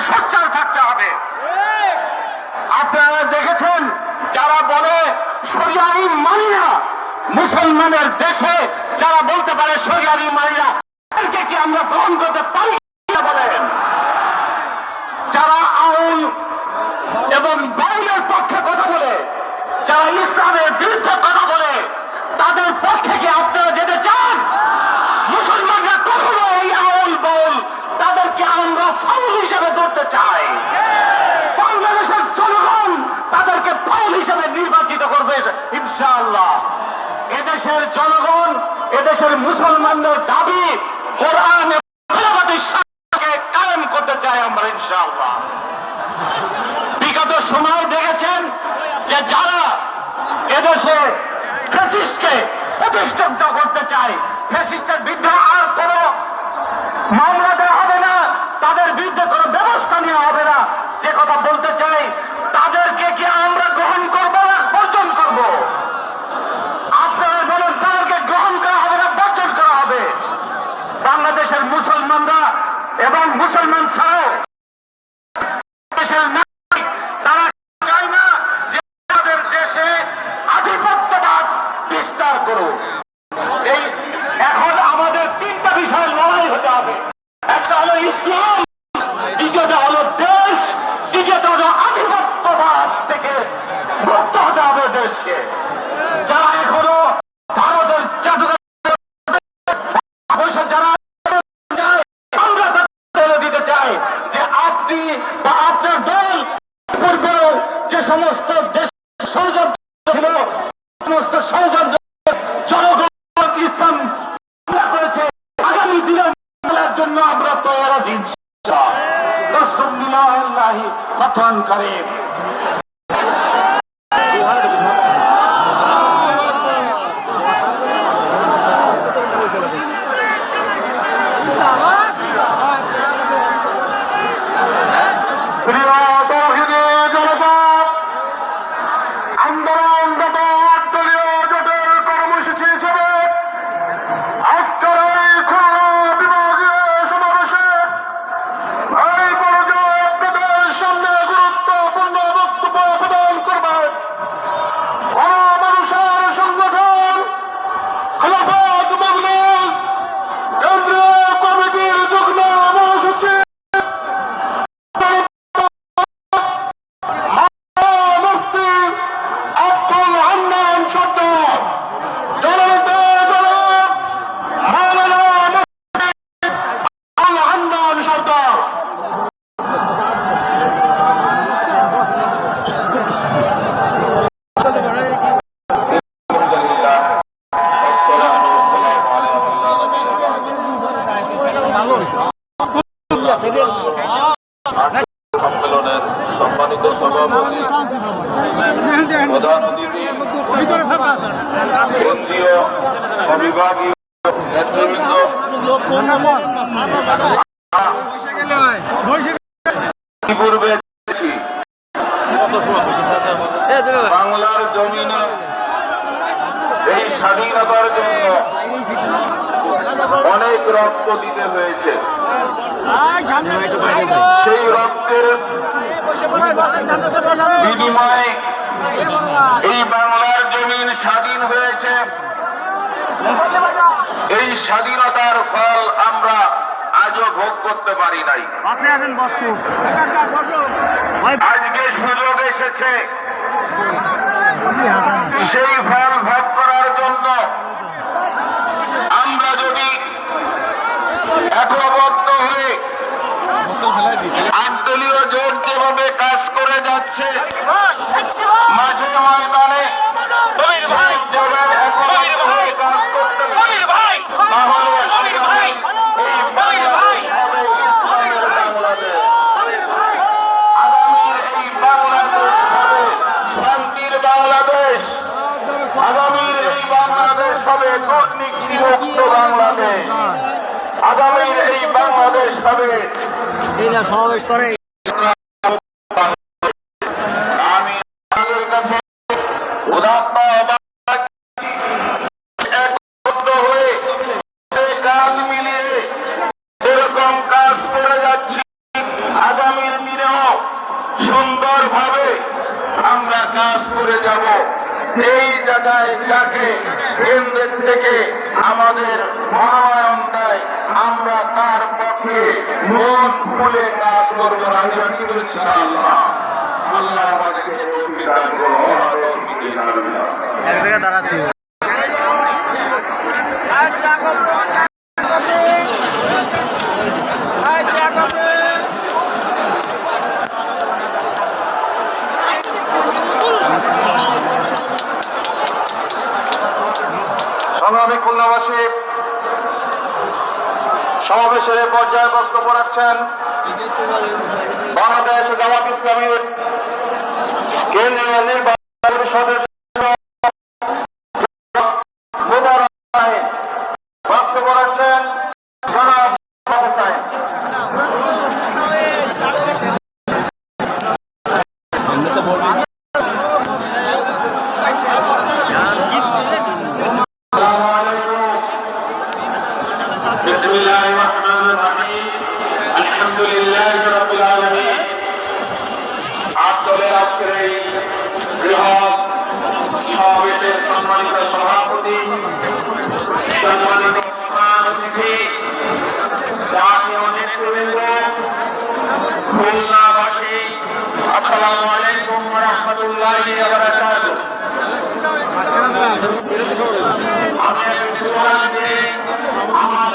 সোচ্চার থাকতে হবে। আপনারা দেখেছেন যারা বলে শরিয়া আইন মানি না, মুসলমানের দেশে যারা বলতে পারে শরিয়া আইন মানি না, তাদেরকে কি আমরা গ্রহণ করতে পারি বলেন? যারা আইন এবং বাইরের পক্ষে কথা বলে, যারা ইসলামের বিরুদ্ধে কথা বলে, তাদের পক্ষে কি আপনারা যেতে চান? মুসলমানরা কখনো এই আউল বল তাদেরকে আমরা ফাউল হিসেবে ধরতে চাই। বাংলাদেশের জনগণ তাদেরকে ফাউল হিসেবে নির্বাচিত করবে ইনশাআল্লাহ। এদেশের জনগণ, এদেশের মুসলমানদের দাবি কোরআন কায়েম করতে চাই আমরা ইনশাআল্লাহ। বিগত সময় দেখেছেন যে যারা এদেশে ফ্যাসিস্টকে প্রতিষ্ঠিত করতে চায়, ফ্যাসিস্টের বিরুদ্ধে আর কোনো মামলা দেওয়া হবে না, তাদের বিরুদ্ধে কোনো ব্যবস্থা নেওয়া হবে না, যে কথা বলতে চাই, তাদেরকে কি আমরা গ্রহণ করবো না বর্জন করব? আপনারা বলেন তাদেরকে গ্রহণ করা হবে না বর্জন করা হবে? বাংলাদেশের মুসলমানরা এবং মুসলমান ছাড়াও দেশের নাগরিক তারা চায় না যে তাদের দেশে আধিপত্যবাদ বিস্তার করুক। এই এখন আমাদের তিনটা বিষয়ে লড়াই হতে হবে। একটা হলো ইসলাম, দ্বিতীয়টা হলো দেশ, তৃতীয়টা হলো আধিপত্যবাদ থেকে মুক্ত হতে হবে দেশকে। যারা এখনো ভারতের জাদুঘর যারা আমরা দিতে চাই যে আপনি বা আপনার দল পূর্বেও যে সমস্ত দেশ ষড়যন্ত্র ছিল, সমস্ত ষড়যন্ত্র জনগণ ইসলাম করেছে, আগামী দিনের জন্য আমরা তৈরি আছি। ফতওয়ান কারীম। সম্মেলনের সম্মানিত সভাপতি, প্রধান অতিথি, কেন্দ্রীয় বিভাগীয় নেতৃবৃন্দ, পূর্বে বাংলার জমিনে এই স্বাধীনতার জন্য অনেক রক্ত দিতে হয়েছে। সেই রক্তের বিনিময়ে এই বাংলার জমিন স্বাধীন হয়েছে। এই স্বাধীনতার ফল আমরা আজও ভোগ করতে পারি নাই। আজকে সুযোগ এসেছে সেই ফল ভোগ করার জন্য। আমরা যদি একবদ্ধ হয়ে আটদলীয় জোট যেভাবে কাজ করে যাচ্ছে, মাঝে ময়দানে সব জায়গায় একবদ্ধ হয়ে কাজ করতে পারি, তাহলে এই বাংলাদেশ হবে ইসলামের বাংলাদেশ। আগামীর এই বাংলাদেশ হবে শান্তির বাংলাদেশ। আগামীর এই বাংলাদেশ হবে দুর্নীতিমুক্ত বাংলাদেশ। আগামীর এই বাংলাদেশ হবে সমাবেশ করে। আমি আপনাদের কাছে উদাত্ত একবদ্ধ হয়ে কাঁধ মিলিয়ে এরকম কাজ করে যাচ্ছি। আগামীর এই জায়গায় যাকে কেন্দ্রের থেকে আমাদের মনোনয়ন দেয় আমরা তার পক্ষে মন খুলে কাজ করবো আদিবাসী ইনশাআল্লাহ। আল্লাহ আমাদেরকে তৌফিক দান করুন। এক জায়গায় দাঁড়াতে হবে। সংগ্রামী খুলনাবাসী, সমাবেশের পর্যায়ে বক্তব্য রাখছেন বাংলাদেশ জামাত ইসলামীর কেন্দ্রীয় নির্বাচন পরিষদের বক্তব্য রাখছেন জনাব হোসেন। আজকের এই বৃহৎ সমাবেশের সম্মানিত সভাপতি, সম্মানিত প্রধান অতিথি, জাতীয় নেতৃবৃন্দ, খুলনাবাসী, আসসালামু আলাইকুম ওয়া রাহমাতুল্লাহি ওয়া বারাকাতুহু। আমি স্লোগান দিয়ে আমার